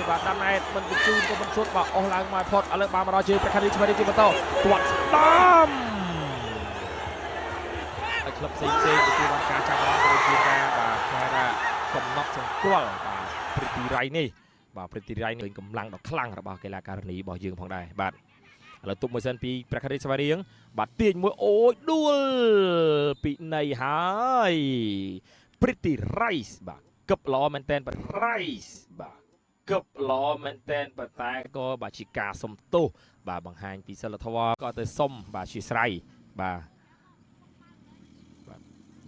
បាទ10ម៉ែត្រមិនបញ្ជូនក៏មិនសុទ្ធបាទអស់ឡើងមកផុតឥឡូវបានមករកជើងប្រខារីឆ្វេងជាបន្តទាត់ស្ដំឲ្យក្លឹបផ្សេងទទួលបានការចាប់បានទៅជាការបាទគេថាកំណត់សង្កល់បាទព្រឹត្តិរៃនេះបាទព្រឹត្តិរៃនេះកម្លាំងដ៏ខ្លាំងរបស់កីឡាការិនីរបស់យើងផងដែរបាទឥឡូវទុកមួយសិនពីប្រខារីស្វារៀងបាទទាញមួយអូយដួលពីនៃហើយព្រឹត្តិរៃបាទគប់ល្អមែនតែនបាទរៃបាទគប់ល្អមែនតែនប៉ុន្តែក៏បាទជាការសុំទោសបាទបង្ហាញពីសិលធម៌ក៏ទៅសុំបាទជាស្រ័យបាទ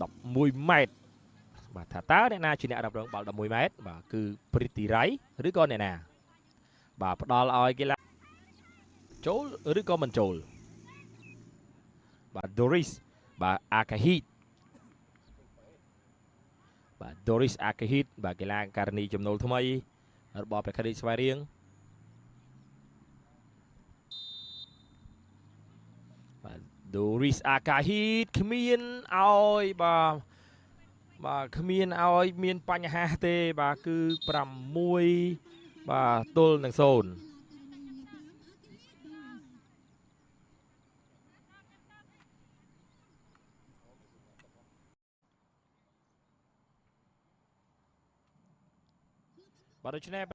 11ម៉ែត្របាទថាតើអ្នកណាជាអ្នករ៉ាប់រងបាល់11ម៉ែត្របាទគឺព្រឹត្តិរៃឬក៏អ្នកណាបាទផ្ដល់ឲ្យកីឡាចូលឬក៏មិនចូលបាទ Doris បាទ Akahit បាទ Doris Akahit បាទកីឡាការិនីចំណូលថ្មីរបស់ប្រខារីស្វាយរៀងបាទ Doris Akahit គ្មានឲ្យបាទគ្មានឲ្យមានបញ្ហាទេបាទគឺ6បាទទល់នឹង0បាទដូច្នេះ